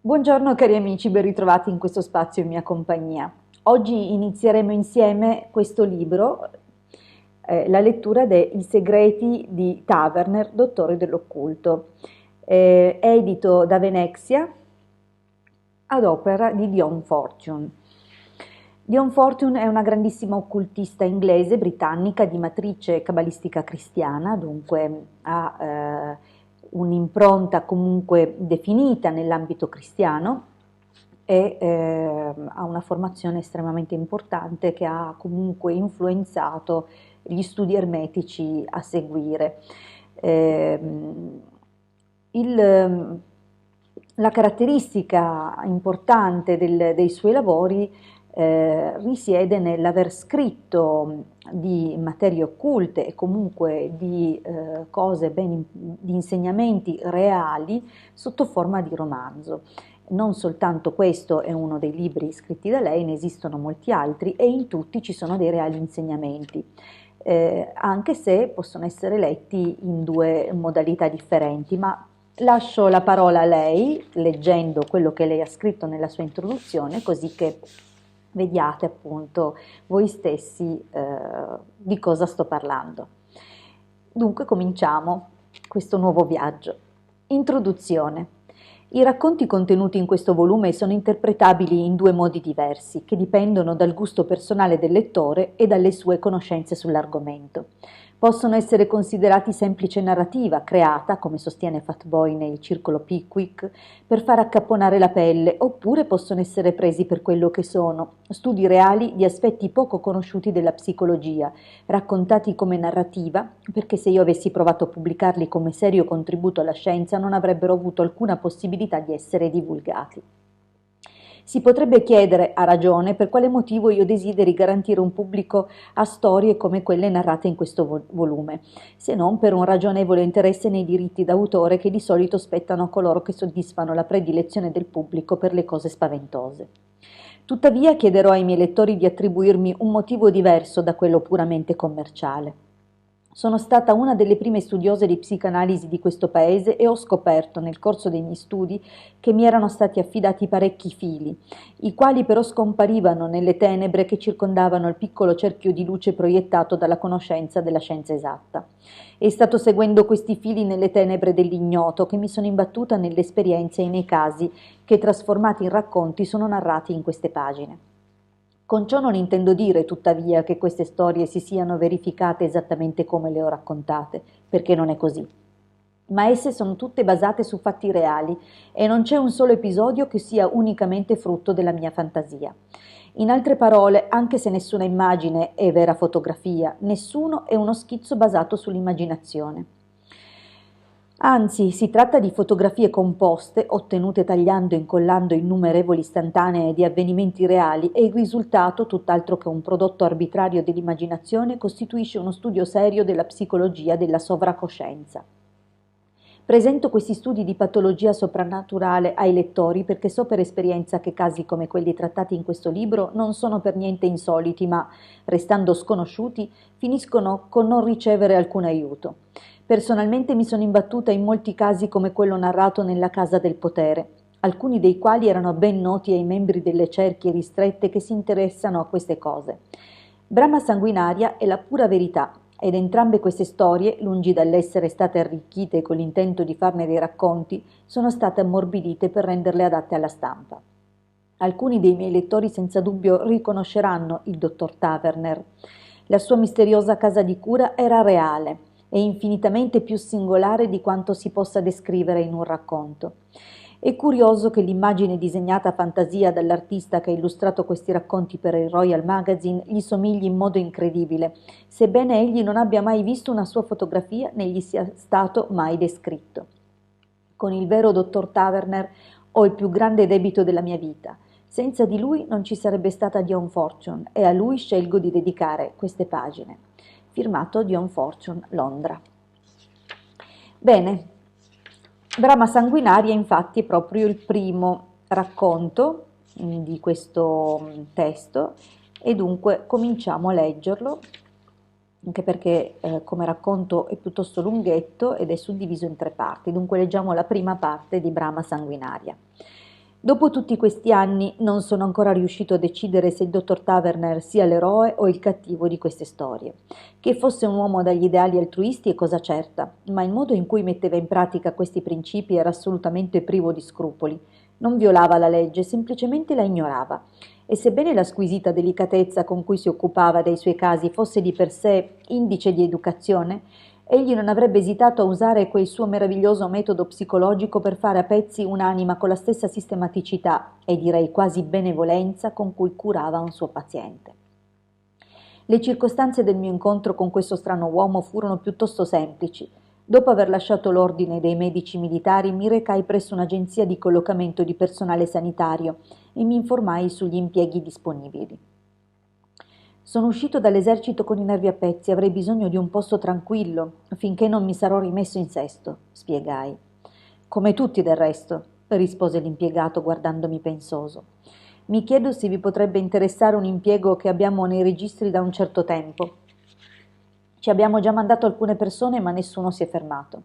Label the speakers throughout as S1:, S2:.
S1: Buongiorno cari amici, ben ritrovati in questo spazio in mia compagnia. Oggi inizieremo insieme questo libro, la lettura dei I segreti di Taverner, dottore dell'occulto. È edito da Venezia ad opera di Dion Fortune. Dion Fortune è una grandissima occultista inglese, britannica, di matrice cabalistica cristiana, dunque ha un'impronta comunque definita nell'ambito cristiano e ha una formazione estremamente importante che ha comunque influenzato gli studi ermetici a seguire. Eh, il, la caratteristica importante dei suoi lavori risiede nell'aver scritto di materie occulte e comunque di cose di insegnamenti reali sotto forma di romanzo. Non soltanto questo è uno dei libri scritti da lei, ne esistono molti altri e in tutti ci sono dei reali insegnamenti, anche se possono essere letti in due modalità differenti, ma lascio la parola a lei leggendo quello che lei ha scritto nella sua introduzione, così che vediate appunto voi stessi di cosa sto parlando. Dunque cominciamo questo nuovo viaggio. Introduzione. I racconti contenuti in questo volume sono interpretabili in due modi diversi, che dipendono dal gusto personale del lettore e dalle sue conoscenze sull'argomento. Possono essere considerati semplice narrativa creata, come sostiene Fatboy nel Circolo Pickwick, per far accapponare la pelle, oppure possono essere presi per quello che sono, studi reali di aspetti poco conosciuti della psicologia, raccontati come narrativa, perché se io avessi provato a pubblicarli come serio contributo alla scienza non avrebbero avuto alcuna possibilità di essere divulgati. Si potrebbe chiedere, a ragione, per quale motivo io desideri garantire un pubblico a storie come quelle narrate in questo volume, se non per un ragionevole interesse nei diritti d'autore che di solito spettano a coloro che soddisfano la predilezione del pubblico per le cose spaventose. Tuttavia chiederò ai miei lettori di attribuirmi un motivo diverso da quello puramente commerciale. Sono stata una delle prime studiose di psicanalisi di questo paese e ho scoperto nel corso dei miei studi che mi erano stati affidati parecchi fili, i quali però scomparivano nelle tenebre che circondavano il piccolo cerchio di luce proiettato dalla conoscenza della scienza esatta. È stato seguendo questi fili nelle tenebre dell'ignoto che mi sono imbattuta nelle esperienze e nei casi che, trasformati in racconti, sono narrati in queste pagine. Con ciò non intendo dire, tuttavia, che queste storie si siano verificate esattamente come le ho raccontate, perché non è così. Ma esse sono tutte basate su fatti reali e non c'è un solo episodio che sia unicamente frutto della mia fantasia. In altre parole, anche se nessuna immagine è vera fotografia, nessuno è uno schizzo basato sull'immaginazione. Anzi, si tratta di fotografie composte, ottenute tagliando e incollando innumerevoli istantanee di avvenimenti reali e il risultato, tutt'altro che un prodotto arbitrario dell'immaginazione, costituisce uno studio serio della psicologia della sovracoscienza. Presento questi studi di patologia soprannaturale ai lettori perché so per esperienza che casi come quelli trattati in questo libro non sono per niente insoliti, ma, restando sconosciuti, finiscono con non ricevere alcun aiuto. Personalmente mi sono imbattuta in molti casi come quello narrato nella Casa del Potere, alcuni dei quali erano ben noti ai membri delle cerchie ristrette che si interessano a queste cose. Brama sanguinaria è la pura verità, ed entrambe queste storie, lungi dall'essere state arricchite con l'intento di farne dei racconti, sono state ammorbidite per renderle adatte alla stampa. Alcuni dei miei lettori senza dubbio riconosceranno il dottor Taverner. La sua misteriosa casa di cura era reale e infinitamente più singolare di quanto si possa descrivere in un racconto. È curioso che l'immagine disegnata a fantasia dall'artista che ha illustrato questi racconti per il Royal Magazine gli somigli in modo incredibile, sebbene egli non abbia mai visto una sua fotografia né gli sia stato mai descritto. Con il vero dottor Taverner ho il più grande debito della mia vita. Senza di lui non ci sarebbe stata Dion Fortune e a lui scelgo di dedicare queste pagine. Firmato Dion Fortune, Londra. Bene, Brama sanguinaria infatti è proprio il primo racconto di questo testo e dunque cominciamo a leggerlo, anche perché come racconto è piuttosto lunghetto ed è suddiviso in tre parti. Dunque leggiamo la prima parte di Brama sanguinaria. Dopo tutti questi anni non sono ancora riuscito a decidere se il dottor Taverner sia l'eroe o il cattivo di queste storie. Che fosse un uomo dagli ideali altruisti è cosa certa, ma il modo in cui metteva in pratica questi principi era assolutamente privo di scrupoli. Non violava la legge, semplicemente la ignorava. E sebbene la squisita delicatezza con cui si occupava dei suoi casi fosse di per sé indice di educazione, egli non avrebbe esitato a usare quel suo meraviglioso metodo psicologico per fare a pezzi un'anima con la stessa sistematicità e direi quasi benevolenza con cui curava un suo paziente. Le circostanze del mio incontro con questo strano uomo furono piuttosto semplici. Dopo aver lasciato l'ordine dei medici militari, mi recai presso un'agenzia di collocamento di personale sanitario e mi informai sugli impieghi disponibili. Sono uscito dall'esercito con i nervi a pezzi, avrei bisogno di un posto tranquillo, finché non mi sarò rimesso in sesto, spiegai. Come tutti del resto, rispose l'impiegato guardandomi pensoso. Mi chiedo se vi potrebbe interessare un impiego che abbiamo nei registri da un certo tempo. Ci abbiamo già mandato alcune persone, ma nessuno si è fermato.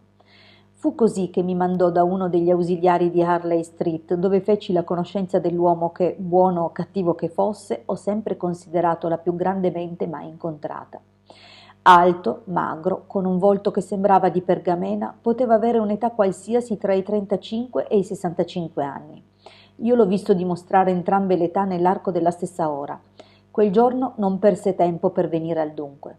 S1: Fu così che mi mandò da uno degli ausiliari di Harley Street, dove feci la conoscenza dell'uomo che, buono o cattivo che fosse, ho sempre considerato la più grande mente mai incontrata. Alto, magro, con un volto che sembrava di pergamena, poteva avere un'età qualsiasi tra i 35 e i 65 anni. Io l'ho visto dimostrare entrambe le età nell'arco della stessa ora. Quel giorno non perse tempo per venire al dunque.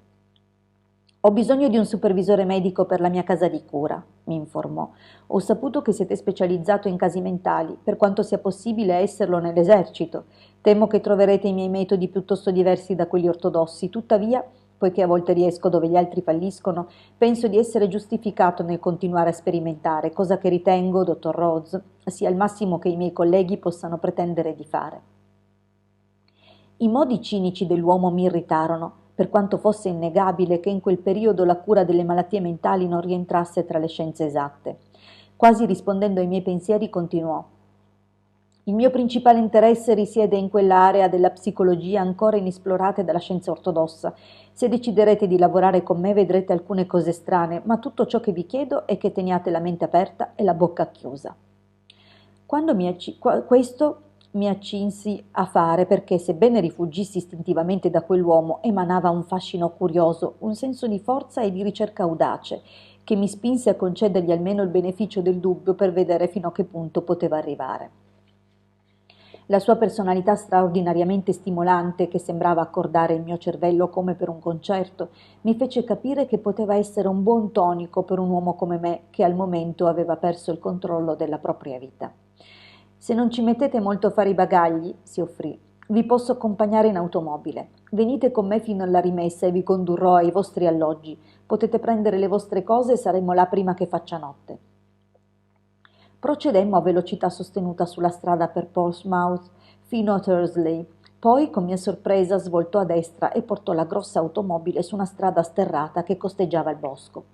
S1: Ho bisogno di un supervisore medico per la mia casa di cura, mi informò. Ho saputo che siete specializzato in casi mentali, per quanto sia possibile esserlo nell'esercito. Temo che troverete i miei metodi piuttosto diversi da quelli ortodossi, tuttavia, poiché a volte riesco dove gli altri falliscono, penso di essere giustificato nel continuare a sperimentare, cosa che ritengo, dottor Rhodes, sia il massimo che i miei colleghi possano pretendere di fare. I modi cinici dell'uomo mi irritarono, per quanto fosse innegabile che in quel periodo la cura delle malattie mentali non rientrasse tra le scienze esatte. Quasi rispondendo ai miei pensieri continuò. Il mio principale interesse risiede in quell'area della psicologia ancora inesplorate dalla scienza ortodossa. Se deciderete di lavorare con me vedrete alcune cose strane, ma tutto ciò che vi chiedo è che teniate la mente aperta e la bocca chiusa. Questo mi accinsi a fare perché, sebbene rifuggissi istintivamente da quell'uomo, emanava un fascino curioso, un senso di forza e di ricerca audace, che mi spinse a concedergli almeno il beneficio del dubbio per vedere fino a che punto poteva arrivare. La sua personalità straordinariamente stimolante, che sembrava accordare il mio cervello come per un concerto, mi fece capire che poteva essere un buon tonico per un uomo come me, che al momento aveva perso il controllo della propria vita. Se non ci mettete molto a fare i bagagli, si offrì, vi posso accompagnare in automobile. Venite con me fino alla rimessa e vi condurrò ai vostri alloggi. Potete prendere le vostre cose e saremo là prima che faccia notte. Procedemmo a velocità sostenuta sulla strada per Portsmouth fino a Thursley. Poi, con mia sorpresa, svoltò a destra e portò la grossa automobile su una strada sterrata che costeggiava il bosco.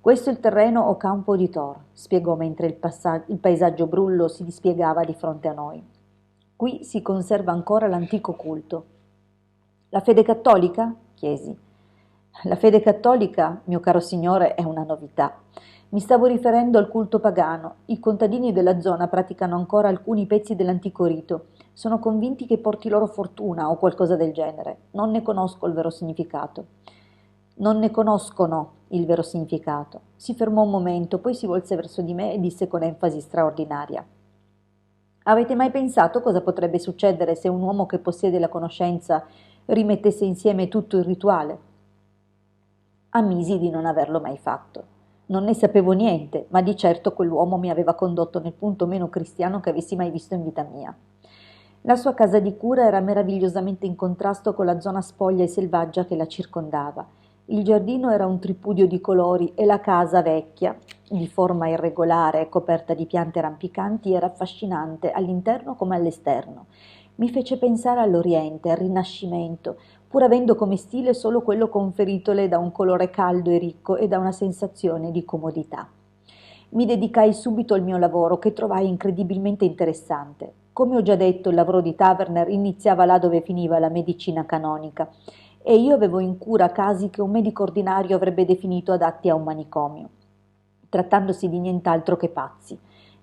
S1: Questo è il terreno o campo di Thor, spiegò mentre il paesaggio brullo si dispiegava di fronte a noi. Qui si conserva ancora l'antico culto. La fede cattolica? Chiesi. La fede cattolica, mio caro signore, è una novità. Mi stavo riferendo al culto pagano. I contadini della zona praticano ancora alcuni pezzi dell'antico rito. Sono convinti che porti loro fortuna o qualcosa del genere. Non ne conosco il vero significato. Non ne conoscono il vero significato. Si fermò un momento, poi si volse verso di me e disse con enfasi straordinaria. Avete mai pensato cosa potrebbe succedere se un uomo che possiede la conoscenza rimettesse insieme tutto il rituale? Ammisi di non averlo mai fatto. Non ne sapevo niente, ma di certo quell'uomo mi aveva condotto nel punto meno cristiano che avessi mai visto in vita mia. La sua casa di cura era meravigliosamente in contrasto con la zona spoglia e selvaggia che la circondava. Il giardino era un tripudio di colori e la casa vecchia, di forma irregolare e coperta di piante rampicanti, era affascinante all'interno come all'esterno. Mi fece pensare all'Oriente, al Rinascimento, pur avendo come stile solo quello conferitole da un colore caldo e ricco e da una sensazione di comodità. Mi dedicai subito al mio lavoro, che trovai incredibilmente interessante. Come ho già detto, il lavoro di Taverner iniziava là dove finiva la medicina canonica, e io avevo in cura casi che un medico ordinario avrebbe definito adatti a un manicomio, trattandosi di nient'altro che pazzi.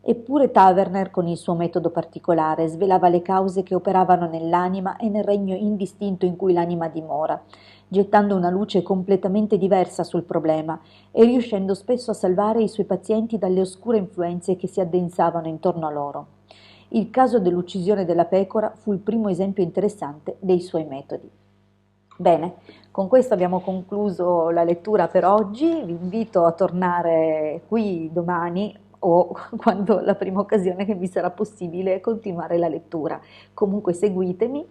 S1: Eppure Taverner, con il suo metodo particolare, svelava le cause che operavano nell'anima e nel regno indistinto in cui l'anima dimora, gettando una luce completamente diversa sul problema e riuscendo spesso a salvare i suoi pazienti dalle oscure influenze che si addensavano intorno a loro. Il caso dell'uccisione della pecora fu il primo esempio interessante dei suoi metodi. Bene, con questo abbiamo concluso la lettura per oggi. Vi invito a tornare qui domani o quando la prima occasione che vi sarà possibile continuare la lettura. Comunque seguitemi,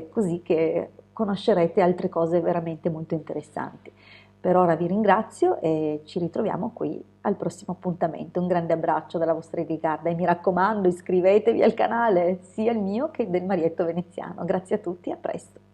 S1: così che conoscerete altre cose veramente molto interessanti. Per ora vi ringrazio e ci ritroviamo qui al prossimo appuntamento. Un grande abbraccio dalla vostra Edgarda e mi raccomando iscrivetevi al canale sia il mio che del Marietto Veneziano. Grazie a tutti, a presto.